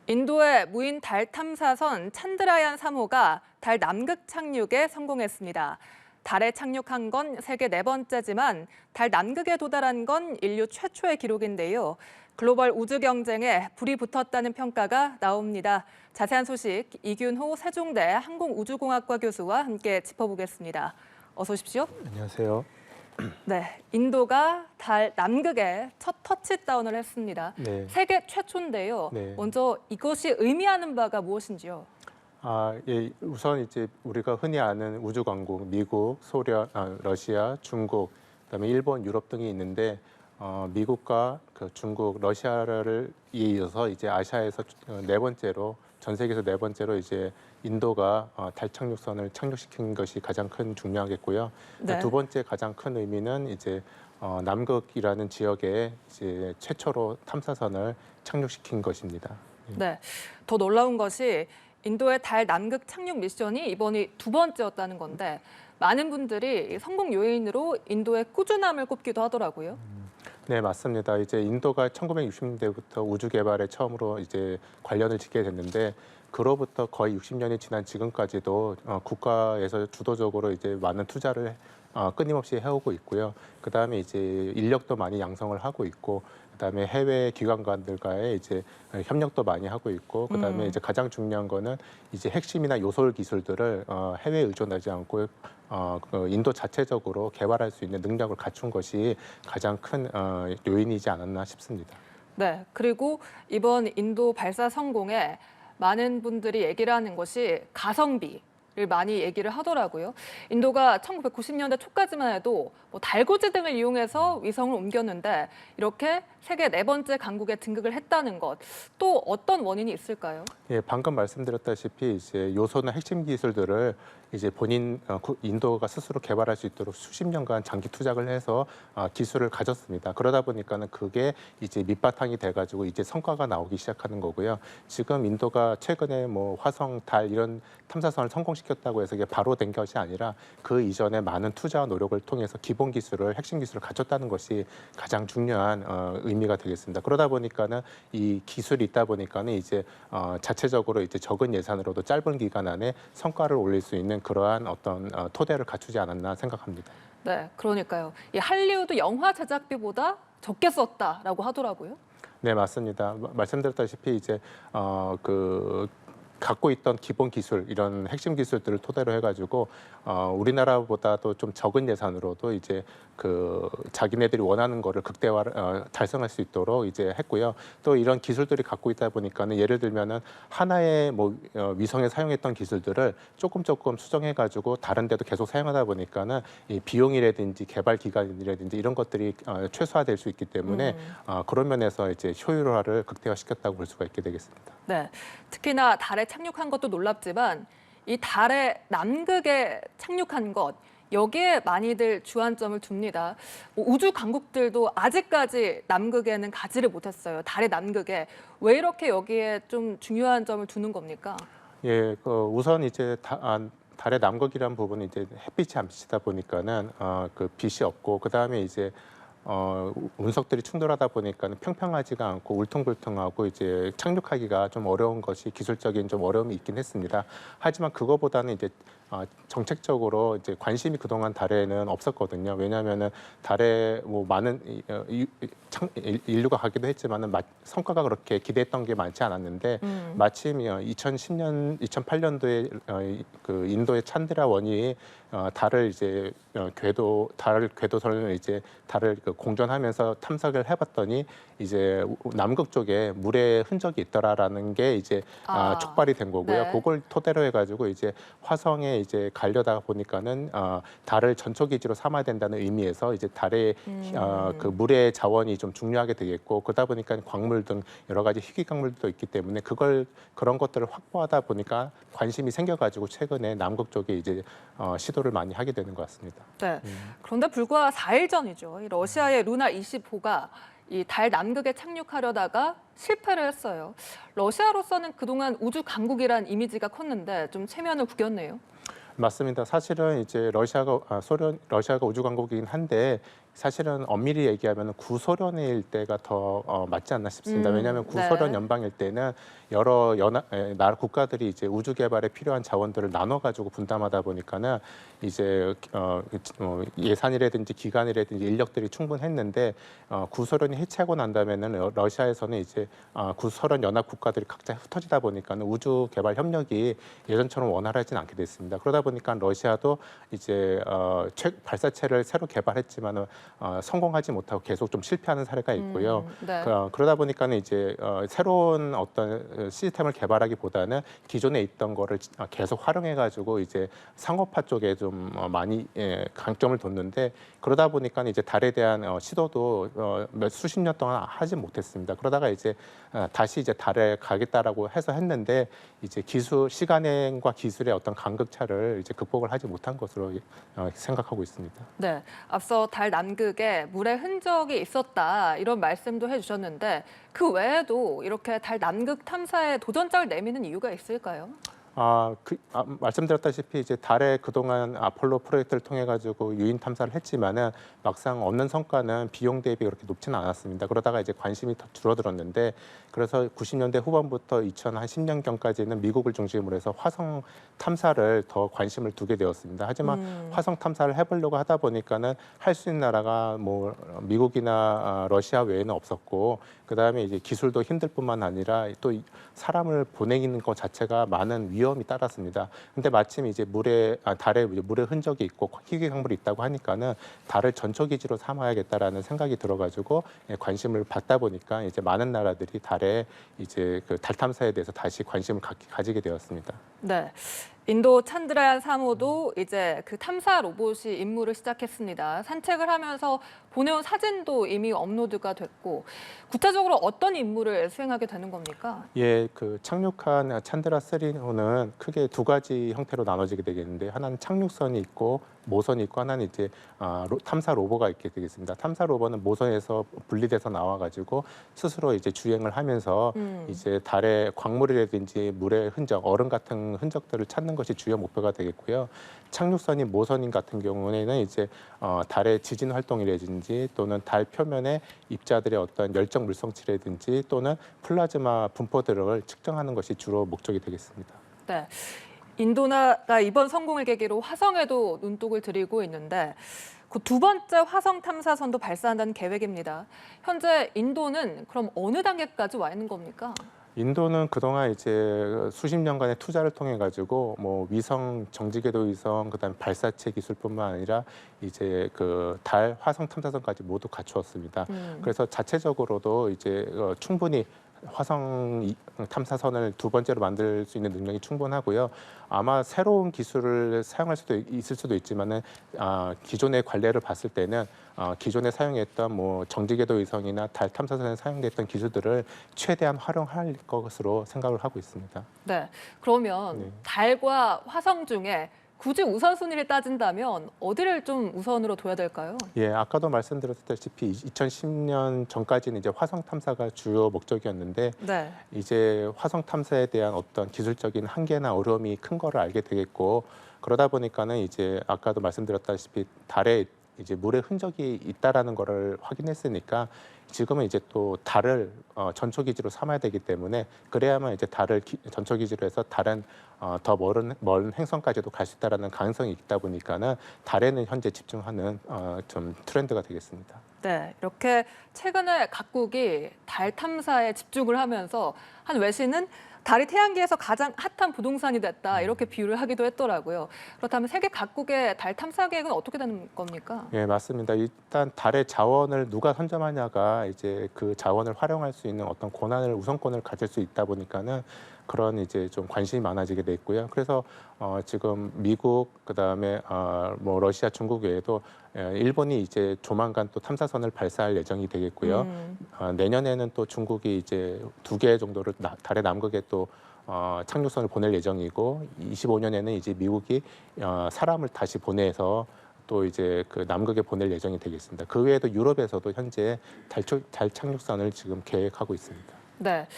인도의 무인 달 탐사선 찬드라얀 3호가 달 남극 착륙에 성공했습니다. 달에 착륙한 건 세계 네 번째지만 달 남극에 도달한 건 인류 최초의 기록인데요. 글로벌 우주 경쟁에 불이 붙었다는 평가가 나옵니다. 자세한 소식 이균호 세종대 항공우주공학과 교수와 함께 짚어보겠습니다. 어서 오십시오. 안녕하세요. 네, 인도가 달 남극에 첫 터치다운을 했습니다. 네. 세계 최초인데요. 네. 먼저 이것이 의미하는 바가 무엇인지요? 예, 우선 이제 우리가 흔히 아는 우주 강국, 미국, 소련, 러시아, 중국, 그다음에 일본, 유럽 등이 있는데 미국과 그 중국, 러시아를 이어서 이제 아시아에서 네 번째로 전 세계에서 네 번째로 이제 인도가 달 착륙선을 착륙시킨 것이 가장 큰 중요하겠고요. 네. 두 번째 가장 큰 의미는 이제 남극이라는 지역에 이제 최초로 탐사선을 착륙시킨 것입니다. 네, 더 놀라운 것이 인도의 달 남극 착륙 미션이 이번이 두 번째였다는 건데 많은 분들이 성공 요인으로 인도의 꾸준함을 꼽기도 하더라고요. 네, 맞습니다. 이제 인도가 1960년대부터 우주 개발에 처음으로 이제 관련을 짓게 됐는데 그로부터 거의 60년이 지난 지금까지도 국가에서 주도적으로 이제 많은 투자를 끊임없이 해오고 있고요. 그다음에 이제 인력도 많이 양성을 하고 있고 그다음에 해외 기관들과의 이제 협력도 많이 하고 있고 그다음에 이제 가장 중요한 거는 이제 핵심이나 요솔 기술들을 해외에 의존하지 않고 그 인도 자체적으로 개발할 수 있는 능력을 갖춘 것이 가장 큰 요인이지 않았나 싶습니다. 네, 그리고 이번 인도 발사 성공에 많은 분들이 얘기를 하는 것이 가성비를 많이 얘기를 하더라고요. 인도가 1990년대 초까지만 해도 뭐 달구지 등을 이용해서 위성을 옮겼는데 이렇게 세계 네 번째 강국에 등극을 했다는 것, 또 어떤 원인이 있을까요? 예, 방금 말씀드렸다시피 이제 요소나 핵심 기술들을 이제 인도가 스스로 개발할 수 있도록 수십 년간 장기 투자를 해서 기술을 가졌습니다. 그러다 보니까는 그게 이제 밑바탕이 돼가지고 이제 성과가 나오기 시작하는 거고요. 지금 인도가 최근에 뭐 화성, 달 이런 탐사선을 성공시켰다고 해서 이게 바로 된 것이 아니라 그 이전에 많은 투자와 노력을 통해서 기본 기술을, 핵심 기술을 갖췄다는 것이 가장 중요한 의미가 되겠습니다. 그러다 보니까는 이 기술이 있다 보니까는 이제 자체적으로 이제 적은 예산으로도 짧은 기간 안에 성과를 올릴 수 있는 그러한 어떤 토대를 갖추지 않았나 생각합니다. 네, 그러니까요. 이 할리우드 영화 제작비보다 적게 썼다라고 하더라고요. 네, 맞습니다. 말씀드렸다시피 이제 그 갖고 있던 기본 기술 이런 핵심 기술들을 토대로 해가지고 우리나라보다도 좀 적은 예산으로도 이제 그 자기네들이 원하는 거를 극대화를 달성할 수 있도록 이제 했고요. 또 이런 기술들이 갖고 있다 보니까는 예를 들면은 하나의 뭐 위성에 사용했던 기술들을 조금 수정해가지고 다른 데도 계속 사용하다 보니까는 이 비용이라든지 개발 기간이라든지 이런 것들이 최소화될 수 있기 때문에 그런 면에서 이제 효율화를 극대화시켰다고 볼 수가 있게 되겠습니다. 네, 특히나 달에 착륙한 것도 놀랍지만 이 달의 남극에 착륙한 것, 여기에 많이들 주안점을 둡니다. 뭐 우주 강국들도 아직까지 남극에는 가지를 못했어요. 달의 남극에. 왜 이렇게 여기에 좀 중요한 점을 두는 겁니까? 예, 우선 이제 달의 남극이라는 부분은 이제 햇빛이 안 비치다 보니까는 그 빛이 없고 그 다음에 이제 운석들이 충돌하다 보니까는 평평하지가 않고 울퉁불퉁하고 이제 착륙하기가 좀 어려운 것이 기술적인 좀 어려움이 있긴 했습니다. 하지만 그거보다는 이제 정책적으로 이제 관심이 그동안 달에는 없었거든요. 왜냐하면은 달에 뭐 많은 인류가 가기도 했지만은 성과가 그렇게 기대했던 게 많지 않았는데 마침 2008년도에 그 인도의 찬드라 원이 달을 이제 달 궤도선을 이제 달을 공전하면서 탐색을 해봤더니 이제 남극 쪽에 물의 흔적이 있더라라는 게 이제 촉발이 된 거고요. 네. 그걸 토대로 해가지고 이제 화성에 이제 가려다 보니까는 달을 전초 기지로 삼아야 된다는 의미에서 이제 달의 그 물의 자원이 좀 중요하게 되겠고 그러다 보니까 광물 등 여러 가지 희귀 광물도 있기 때문에 그런 것들을 확보하다 보니까 관심이 생겨가지고 최근에 남극 쪽에 이제 시도를 많이 하게 되는 것 같습니다. 네. 그런데 불과 4일 전이죠. 이 러시아의 루나 25가 이 달 남극에 착륙하려다가 실패를 했어요. 러시아로서는 그동안 우주 강국이란 이미지가 컸는데 좀 체면을 구겼네요. 맞습니다. 사실은 이제 러시아가 우주 강국이긴 한데 사실은 엄밀히 얘기하면 구소련의 일대가 더 맞지 않나 싶습니다. 왜냐하면 구소련 네. 연방 일대는 여러 나라 국가들이 이제 우주 개발에 필요한 자원들을 나눠 가지고 분담하다 보니까는 이제 예산이라든지 기간이라든지 인력들이 충분했는데 구소련이 해체하고 난 다음에는 러시아에서는 이제 구소련 연합 국가들이 각자 흩어지다 보니까는 우주 개발 협력이 예전처럼 원활하지는 않게 됐습니다. 그러다 보니까 러시아도 이제 발사체를 새로 개발했지만은 성공하지 못하고 계속 좀 실패하는 사례가 있고요. 네. 그러다 보니까는 이제 새로운 어떤 시스템을 개발하기보다는 기존에 있던 거를 계속 활용해가지고 이제 상업화 쪽에 좀 많이 강점을 뒀는데 그러다 보니까 이제 달에 대한 시도도 수십 년 동안 하지 못했습니다. 그러다가 이제 다시 이제 달에 가겠다라고 해서 했는데 이제 시간과 기술의 어떤 간극차를 이제 극복을 하지 못한 것으로 생각하고 있습니다. 네, 앞서 달 남극에 물의 흔적이 있었다 이런 말씀도 해주셨는데 그 외에도 이렇게 달 남극 탐사에 도전장을 내미는 이유가 있을까요? 말씀드렸다시피 이제 달에 그동안 아폴로 프로젝트를 통해 가지고 유인 탐사를 했지만은 막상 얻는 성과는 비용 대비 그렇게 높지는 않았습니다. 그러다가 이제 관심이 더 줄어들었는데 그래서 90년대 후반부터 2010년경까지는 미국을 중심으로 해서 화성 탐사를 더 관심을 두게 되었습니다. 하지만 화성 탐사를 해보려고 하다 보니까는 할 수 있는 나라가 뭐 미국이나 러시아 외에는 없었고 그다음에 이제 기술도 힘들 뿐만 아니라 또 사람을 보내는 것 자체가 많은 위험이 따랐습니다. 근데 마침 이제 달에 물의 흔적이 있고 희귀 강물이 있다고 하니까는 달을 전초 기지로 삼아야겠다라는 생각이 들어가지고 관심을 받다 보니까 이제 많은 나라들이 달에 이제 그 달 탐사에 대해서 다시 관심을 가지게 되었습니다. 네. 인도 찬드라얀 3호도 이제 그 탐사 로봇이 임무를 시작했습니다. 산책을 하면서 보내온 사진도 이미 업로드가 됐고 구체적으로 어떤 임무를 수행하게 되는 겁니까? 예, 그 착륙한 찬드라 3호는 크게 두 가지 형태로 나눠지게 되겠는데 하나는 착륙선이 있고 모선이 있고 하나는 이제 탐사 로버가 있게 되겠습니다. 탐사 로버는 모선에서 분리돼서 나와가지고 스스로 이제 주행을 하면서 이제 달의 광물이라든지 물의 흔적, 얼음 같은 흔적들을 찾는 것이 주요 목표가 되겠고요. 착륙선이 모선인 같은 경우에는 이제 달의 지진 활동이라든지 또는 달 표면에 입자들의 어떤 열적 물성치라든지 또는 플라즈마 분포들을 측정하는 것이 주로 목적이 되겠습니다. 네. 인도가 이번 성공을 계기로 화성에도 눈독을 들이고 있는데 그 두 번째 화성 탐사선도 발사한다는 계획입니다. 현재 인도는 그럼 어느 단계까지 와 있는 겁니까? 인도는 그동안 이제 수십 년간의 투자를 통해 가지고 뭐 위성, 정지궤도 위성, 그다음에 발사체 기술뿐만 아니라 이제 그 달 화성 탐사선까지 모두 갖추었습니다. 그래서 자체적으로도 이제 충분히 화성 탐사선을 두 번째로 만들 수 있는 능력이 충분하고요. 아마 새로운 기술을 사용할 수도 있을 수도 있지만은 기존의 관례를 봤을 때는 기존에 사용했던 뭐 정지궤도 위성이나 달 탐사선에 사용됐던 기술들을 최대한 활용할 것으로 생각을 하고 있습니다. 네. 그러면 네. 달과 화성 중에 굳이 우선순위를 따진다면 어디를 좀 우선으로 둬야 될까요? 예, 아까도 말씀드렸다시피 2010년 전까지는 이제 화성 탐사가 주요 목적이었는데 네. 이제 화성 탐사에 대한 어떤 기술적인 한계나 어려움이 큰 거를 알게 되겠고 그러다 보니까는 이제 아까도 말씀드렸다시피 달에 이제 물의 흔적이 있다라는 거를 확인했으니까 지금은 이제 또 달을 전초 기지로 삼아야 되기 때문에 그래야만 이제 달을 전초 기지로 해서 다른 더 먼 행성까지도 갈 수 있다라는 가능성이 있다 보니까는 달에는 현재 집중하는 좀 트렌드가 되겠습니다. 네, 이렇게 최근에 각국이 달 탐사에 집중을 하면서 한 외신은 달이 태양계에서 가장 핫한 부동산이 됐다 이렇게 비유를 하기도 했더라고요. 그렇다면 세계 각국의 달 탐사 계획은 어떻게 되는 겁니까? 예, 맞습니다. 일단 달의 자원을 누가 선점하냐가 이제 그 자원을 활용할 수 있는 어떤 우선권을 가질 수 있다 보니까는 그런 이제 좀 관심이 많아지게 돼 있고요. 그래서 지금 미국 그다음에 뭐 러시아, 중국 외에도 일본이 이제 조만간 또 탐사선을 발사할 예정이 되겠고요. 내년에는 또 중국이 이제 2개 정도를 달의 남극에 또 착륙선을 보낼 예정이고 25년에는 이제 미국이 사람을 다시 보내서 또 이제 그 남극에 보낼 예정이 되겠습니다. 그 외에도 유럽에서도 현재 달 착륙선을 지금 계획하고 있습니다. 네,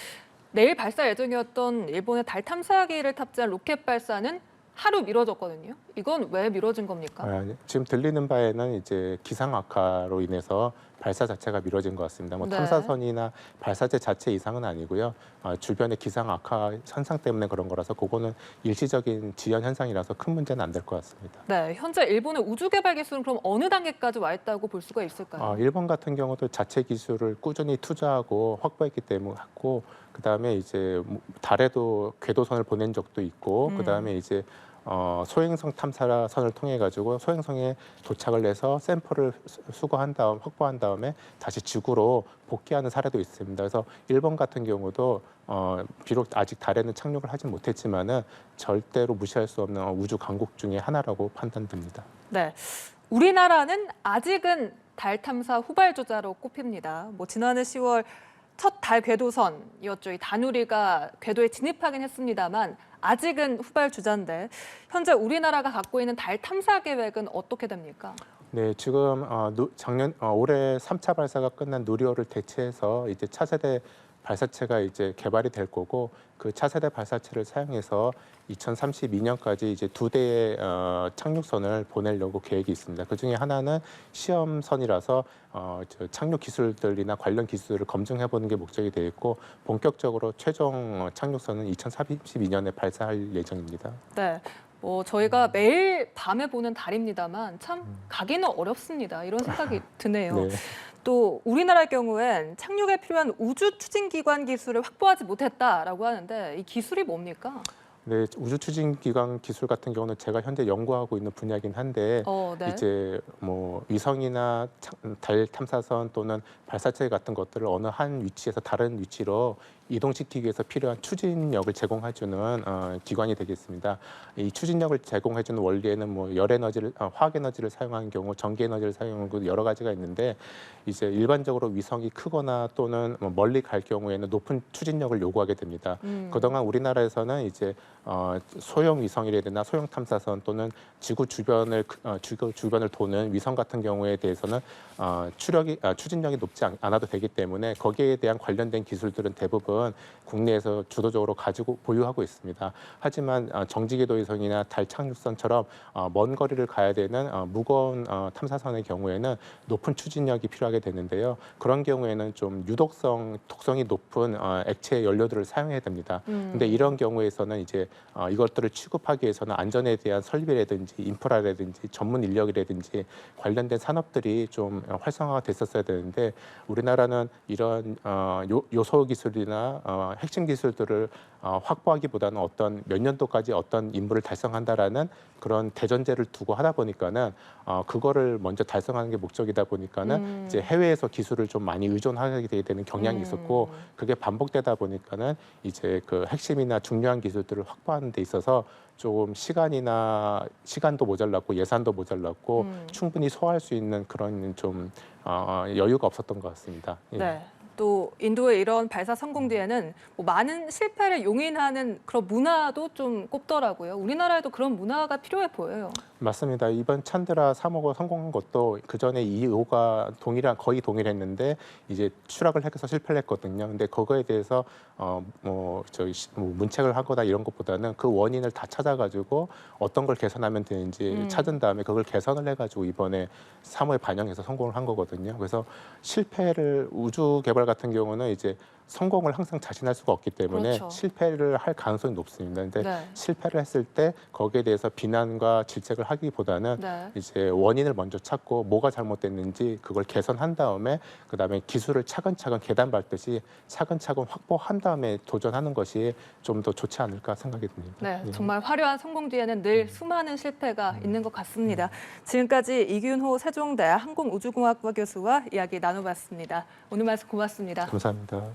내일 발사 예정이었던 일본의 달 탐사기를 탑재한 로켓 발사는 하루 미뤄졌거든요. 이건 왜 미뤄진 겁니까? 지금 들리는 바에는 이제 기상 악화로 인해서 발사 자체가 미뤄진 것 같습니다. 뭐 네. 탐사선이나 발사체 자체 이상은 아니고요. 주변의 기상 악화 현상 때문에 그런 거라서 그거는 일시적인 지연 현상이라서 큰 문제는 안 될 것 같습니다. 네, 현재 일본의 우주 개발 기술은 그럼 어느 단계까지 와 있다고 볼 수가 있을까요? 일본 같은 경우도 자체 기술을 꾸준히 투자하고 확보했기 때문에 했고, 그다음에 이제 달에도 궤도선을 보낸 적도 있고, 그다음에 이제 소행성 탐사선을 통해 가지고 소행성에 도착을 해서 샘플을 확보한 다음에 다시 지구로 복귀하는 사례도 있습니다. 그래서 일본 같은 경우도 비록 아직 달에는 착륙을 하진 못했지만은 절대로 무시할 수 없는 우주 강국 중에 하나라고 판단됩니다. 네, 우리나라는 아직은 달 탐사 후발주자로 꼽힙니다. 지난해 10월 첫 달 궤도선이었죠. 이 다누리가 궤도에 진입하긴 했습니다만 아직은 후발주자인데 현재 우리나라가 갖고 있는 달 탐사 계획은 어떻게 됩니까? 네, 지금 올해 3차 발사가 끝난 누리호를 대체해서 이제 차세대 발사체가 이제 개발이 될 거고, 그 차세대 발사체를 사용해서 2032년까지 이제 2대의 착륙선을 보내려고 계획이 있습니다. 그 중에 하나는 시험선이라서 착륙 기술들이나 관련 기술을 검증해 보는 게 목적이 되어 있고, 본격적으로 최종 착륙선은 2032년에 발사할 예정입니다. 네. 저희가 매일 밤에 보는 달입니다만 참 가기는 어렵습니다. 이런 생각이 드네요. 네. 또 우리나라의 경우엔 착륙에 필요한 우주 추진 기관 기술을 확보하지 못했다라고 하는데 이 기술이 뭡니까? 네, 우주 추진 기관 기술 같은 경우는 제가 현재 연구하고 있는 분야이긴 한데, 네. 이제 위성이나 달 탐사선 또는 발사체 같은 것들을 어느 한 위치에서 다른 위치로 이동시키기 위해서 필요한 추진력을 제공해주는 기관이 되겠습니다. 이 추진력을 제공해주는 원리에는 화학 에너지를 사용하는 경우, 전기 에너지를 사용하는 경우 여러 가지가 있는데, 이제 일반적으로 위성이 크거나 또는 멀리 갈 경우에는 높은 추진력을 요구하게 됩니다. 그동안 우리나라에서는 이제 소형 위성이라든가 소형 탐사선 또는 지구 주변을 도는 위성 같은 경우에 대해서는 추진력이 높지 않아도 되기 때문에 거기에 대한 관련된 기술들은 대부분 국내에서 주도적으로 보유하고 있습니다. 하지만 정지궤도 위성이나 달 착륙선처럼 먼 거리를 가야 되는 무거운 탐사선의 경우에는 높은 추진력이 필요하게 되는데요. 그런 경우에는 좀 독성이 높은 액체 연료들을 사용해야 됩니다. 근데 이런 경우에서는 이제 이것들을 취급하기 위해서는 안전에 대한 설비라든지 인프라라든지 전문 인력이라든지 관련된 산업들이 좀 활성화가 됐었어야 되는데, 우리나라는 이런 요소 기술이나 핵심 기술들을 확보하기보다는 어떤 몇 년도까지 어떤 임무를 달성한다라는 그런 대전제를 두고 하다 보니까는 그거를 먼저 달성하는 게 목적이다 보니까는 이제 해외에서 기술을 좀 많이 의존하게 되는 경향이 있었고, 그게 반복되다 보니까는 이제 그 핵심이나 중요한 기술들을 확보하는 데 있어서 조금 시간도 모자랐고 예산도 모자랐고 충분히 소화할 수 있는 그런 좀 여유가 없었던 것 같습니다. 예. 네. 또 인도의 이런 발사 성공 뒤에는 많은 실패를 용인하는 그런 문화도 좀 꼽더라고요. 우리나라에도 그런 문화가 필요해 보여요. 맞습니다. 이번 찬드라 3호가 성공한 것도 그 전에 2호가 거의 동일했는데 이제 추락을 해서 실패를 했거든요. 근데 그거에 대해서 문책을 하거나 이런 것보다는 그 원인을 다 찾아가지고 어떤 걸 개선하면 되는지 찾은 다음에 그걸 개선을 해가지고 이번에 3호에 반영해서 성공을 한 거거든요. 그래서 우주 개발 같은 경우는 이제 성공을 항상 자신할 수가 없기 때문에 그렇죠. 실패를 할 가능성이 높습니다. 근데 네. 실패를 했을 때 거기에 대해서 비난과 질책을 하기보다는 네. 이제 원인을 먼저 찾고 뭐가 잘못됐는지 그걸 개선한 다음에 그다음에 기술을 차근차근 계단 밟듯이 차근차근 확보한 다음에 도전하는 것이 좀 더 좋지 않을까 생각이 듭니다. 네, 예. 정말 화려한 성공 뒤에는 늘 수많은 실패가 있는 것 같습니다. 지금까지 이균호 세종대 항공우주공학과 교수와 이야기 나눠봤습니다. 오늘 말씀 고맙습니다. 감사합니다.